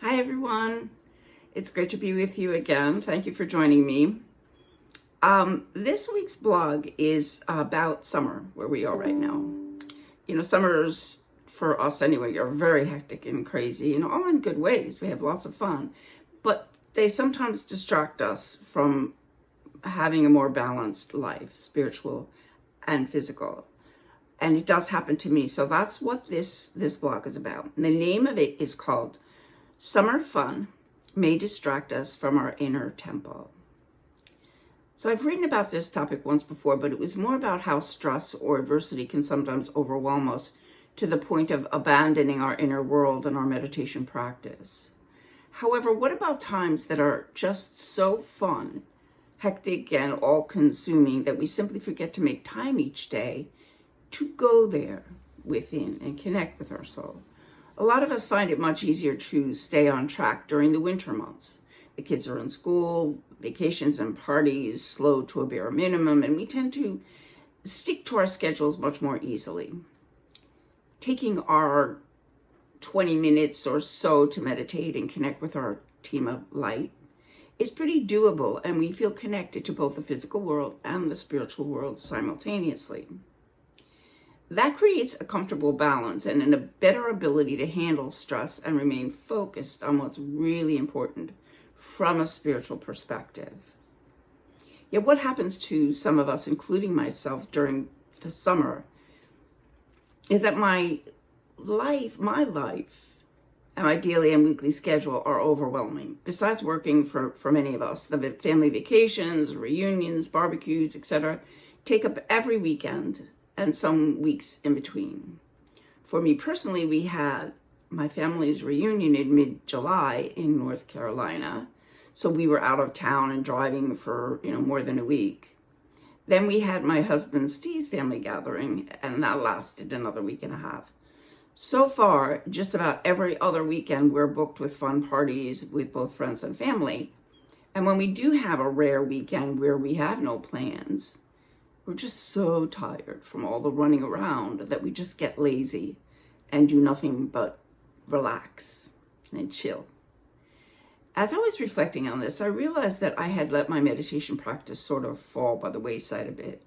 Hi everyone, it's great to be with you again. Thank you for joining me. This week's blog is about summer, where we are right now. Summers for us anyway are very hectic and crazy, all in good ways. We have lots of fun, but they sometimes distract us from having a more balanced life, spiritual and physical. And it does happen to me. So that's what this blog is about. And the name of it is called Summer Fun May Distract Us from Our Inner Temple. So I've written about this topic once before, but it was more about how stress or adversity can sometimes overwhelm us to the point of abandoning our inner world and our meditation practice. However, what about times that are just so fun, hectic, and all-consuming that we simply forget to make time each day to go there within and connect with our soul? A lot of us find it much easier to stay on track during the winter months. The kids are in school, vacations and parties slow to a bare minimum, and we tend to stick to our schedules much more easily. Taking our 20 minutes or so to meditate and connect with our team of light is pretty doable, and we feel connected to both the physical world and the spiritual world simultaneously. That creates a comfortable balance and a better ability to handle stress and remain focused on what's really important from a spiritual perspective. Yet what happens to some of us, including myself, during the summer is that my life and my daily and weekly schedule are overwhelming. Besides working for many of us, the family vacations, reunions, barbecues, etc., take up every weekend and some weeks in between. For me personally, we had my family's reunion in mid-July in North Carolina. So we were out of town and driving for, more than a week. Then we had my husband Steve's family gathering, and that lasted another week and a half. So far, just about every other weekend, we're booked with fun parties with both friends and family. And when we do have a rare weekend where we have no plans, we're just so tired from all the running around that we just get lazy and do nothing but relax and chill. As I was reflecting on this, I realized that I had let my meditation practice sort of fall by the wayside a bit.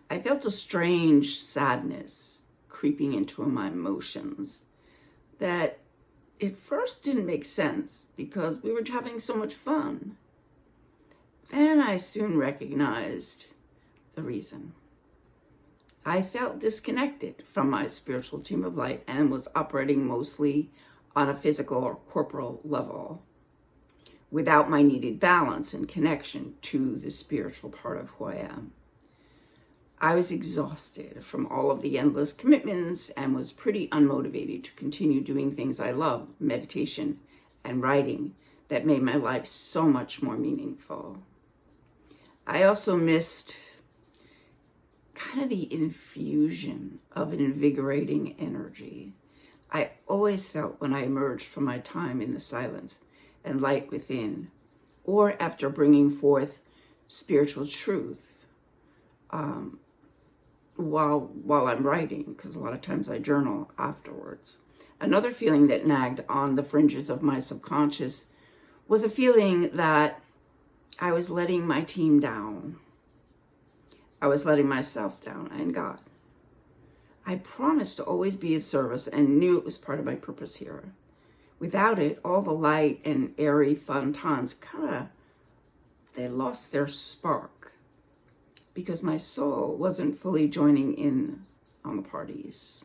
I felt a strange sadness creeping into my emotions that at first didn't make sense because we were having so much fun. Then I soon recognized the reason. I felt disconnected from my spiritual team of light and was operating mostly on a physical or corporal level without my needed balance and connection to the spiritual part of who I am. I was exhausted from all of the endless commitments and was pretty unmotivated to continue doing things I love, meditation and writing, that made my life so much more meaningful. I also missed kind of the infusion of an invigorating energy I always felt when I emerged from my time in the silence and light within, or after bringing forth spiritual truth while I'm writing, because a lot of times I journal afterwards. Another feeling that nagged on the fringes of my subconscious was a feeling that I was letting my team down. I was letting myself down and God. I promised to always be of service and knew it was part of my purpose here. Without it, all the light and airy fun times they lost their spark because my soul wasn't fully joining in on the parties.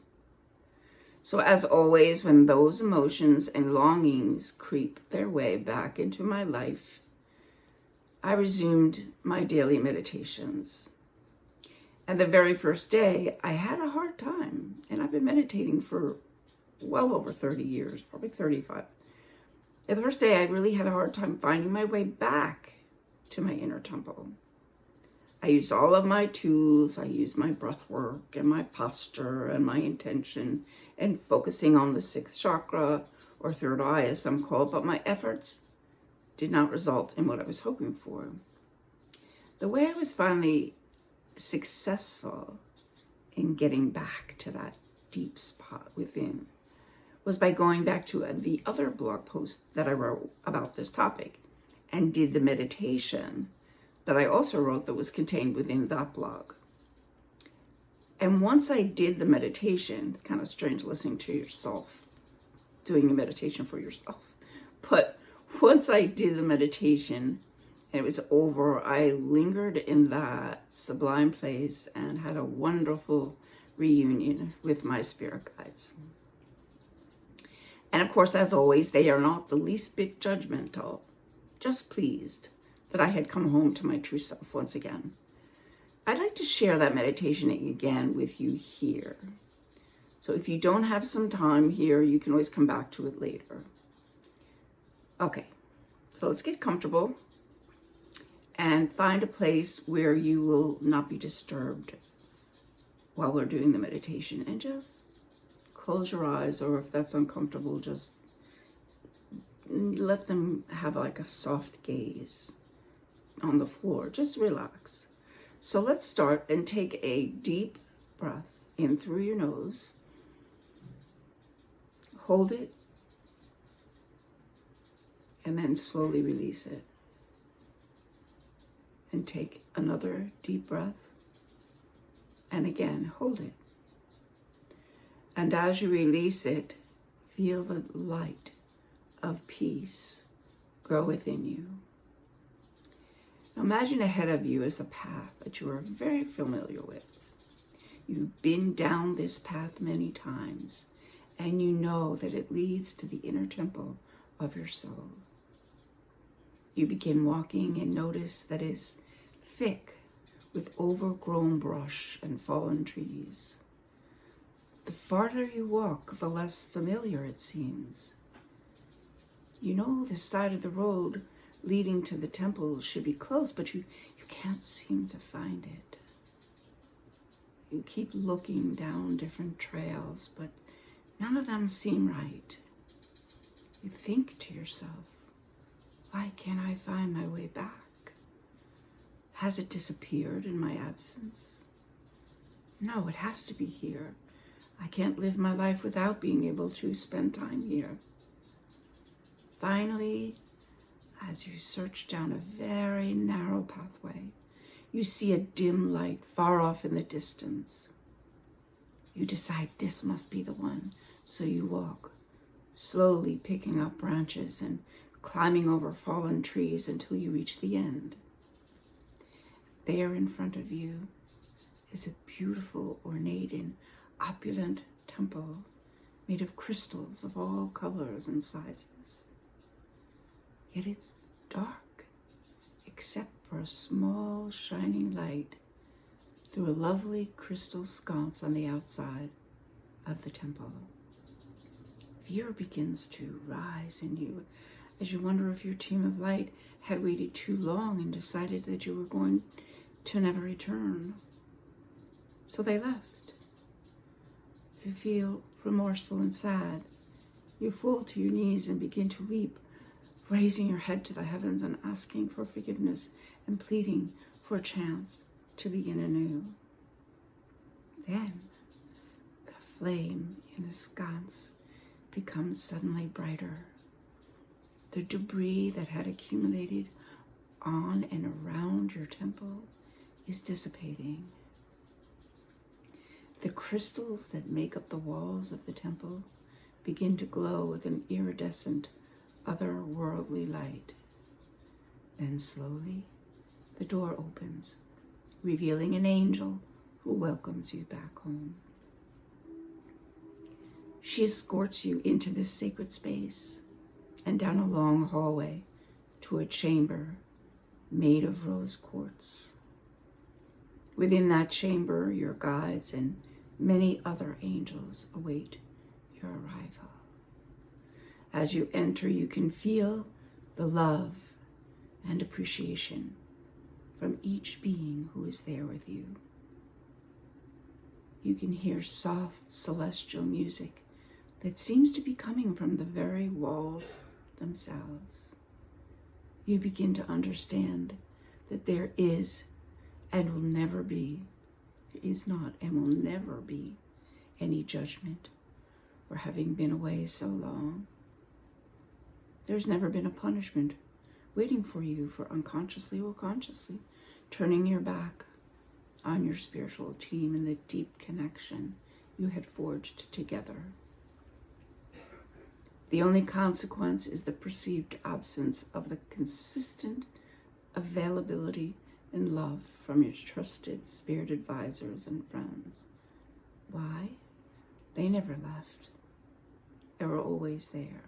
So as always, when those emotions and longings creep their way back into my life, I resumed my daily meditations. And the very first day, I had a hard time, and I've been meditating for well over 30 years, probably 35. The first day, I really had a hard time finding my way back to my inner temple. I used all of my tools. I used my breath work and my posture and my intention and focusing on the sixth chakra, or third eye as some call it, but my efforts did not result in what I was hoping for. The way I was finally successful in getting back to that deep spot within was by going back to the other blog post that I wrote about this topic and did the meditation that I also wrote that was contained within that blog. And once I did the meditation, it's kind of strange listening to yourself, doing a meditation for yourself. But once I did the meditation and it was over, I lingered in that sublime place and had a wonderful reunion with my spirit guides. And of course, as always, they are not the least bit judgmental, just pleased that I had come home to my true self once again. I'd like to share that meditation again with you here. So if you don't have some time here, you can always come back to it later. Okay, so let's get comfortable and find a place where you will not be disturbed while we're doing the meditation, and just close your eyes, or if that's uncomfortable, just let them have like a soft gaze on the floor. Just relax. So let's start and take a deep breath in through your nose. Hold it, and then slowly release it. And take another deep breath, and again, hold it. And as you release it, feel the light of peace grow within you. Now imagine ahead of you is a path that you are very familiar with. You've been down this path many times, and you know that it leads to the inner temple of your soul. You begin walking and notice that it's thick with overgrown brush and fallen trees. The farther you walk, the less familiar it seems. You know the side of the road leading to the temple should be close, but you can't seem to find it. You keep looking down different trails, but none of them seem right. You think to yourself, why can't I find my way back? Has it disappeared in my absence? No, it has to be here. I can't live my life without being able to spend time here. Finally, as you search down a very narrow pathway, you see a dim light far off in the distance. You decide this must be the one, so you walk, slowly picking up branches and climbing over fallen trees until you reach the end. There in front of you is a beautiful, ornate, and opulent temple made of crystals of all colors and sizes. Yet it's dark, except for a small shining light through a lovely crystal sconce on the outside of the temple. Fear begins to rise in you as you wonder if your team of light had waited too long and decided that you were going to never return. So they left. You feel remorseful and sad. You fall to your knees and begin to weep, raising your head to the heavens and asking for forgiveness and pleading for a chance to begin anew. Then the flame in the sconce becomes suddenly brighter. The debris that had accumulated on and around your temple is dissipating. The crystals that make up the walls of the temple begin to glow with an iridescent, otherworldly light. Then slowly, the door opens, revealing an angel who welcomes you back home. She escorts you into this sacred space and down a long hallway to a chamber made of rose quartz. Within that chamber, your guides and many other angels await your arrival. As you enter, you can feel the love and appreciation from each being who is there with you. You can hear soft celestial music that seems to be coming from the very walls themselves. You begin to understand that there is and will never be, is not and will never be any judgment for having been away so long. There's never been a punishment waiting for you for unconsciously or consciously turning your back on your spiritual team and the deep connection you had forged together. The only consequence is the perceived absence of the consistent availability and love from your trusted spirit advisors and friends. Why? They never left. They were always there.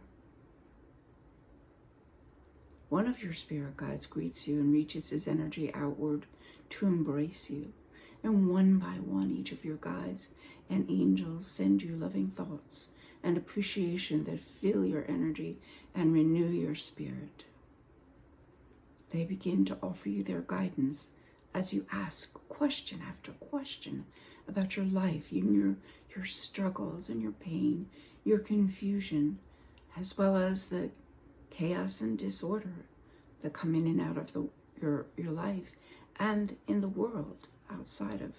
One of your spirit guides greets you and reaches his energy outward to embrace you. And one by one, each of your guides and angels send you loving thoughts and appreciation that fill your energy and renew your spirit. They begin to offer you their guidance as you ask question after question about your life, your struggles and your pain, your confusion, as well as the chaos and disorder that come in and out of your life and in the world outside of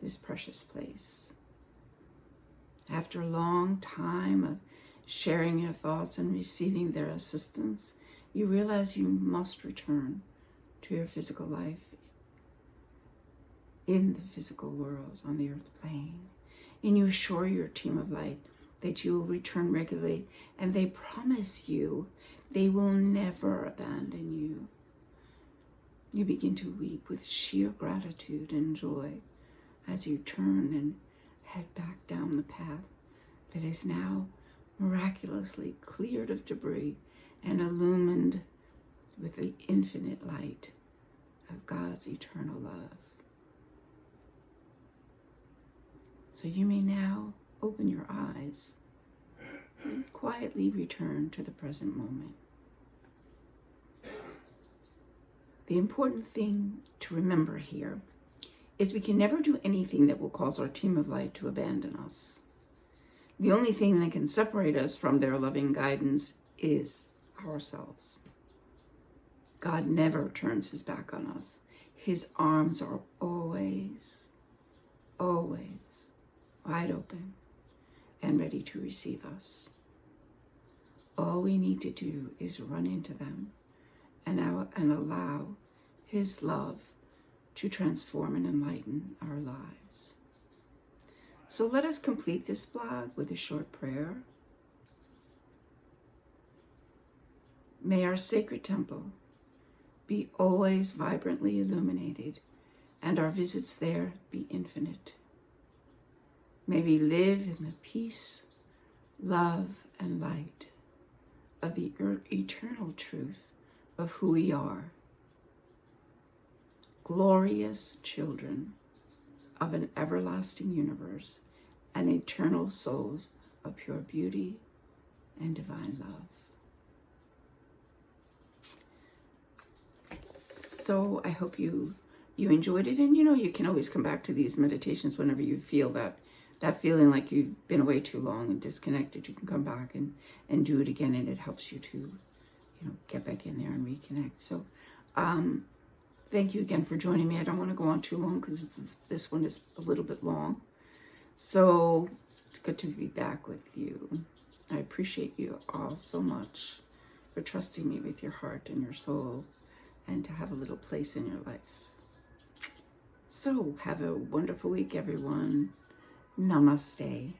this precious place. After a long time of sharing your thoughts and receiving their assistance, you realize you must return to your physical life in the physical world on the earth plane. And you assure your team of light that you will return regularly, and they promise you they will never abandon you. You begin to weep with sheer gratitude and joy as you turn and head back down the path that is now miraculously cleared of debris and illumined with the infinite light of God's eternal love. So you may now open your eyes and quietly return to the present moment. The important thing to remember here is we can never do anything that will cause our team of light to abandon us. The only thing that can separate us from their loving guidance is ourselves. God never turns his back on us. His arms are always wide open and ready to receive us. All we need to do is run into them and allow his love to transform and enlighten our lives. So let us complete this blog with a short prayer. May our sacred temple be always vibrantly illuminated and our visits there be infinite. May we live in the peace, love, and light of the eternal truth of who we are. Glorious children of an everlasting universe and eternal souls of pure beauty and divine love. So I hope you enjoyed it, and you can always come back to these meditations whenever you feel that feeling like you've been away too long and disconnected. You can come back and do it again, and it helps you to get back in there and reconnect. So thank you again for joining me. I don't want to go on too long because this one is a little bit long. So it's good to be back with you. I appreciate you all so much for trusting me with your heart and your soul and to have a little place in your life. So have a wonderful week, everyone. Namaste.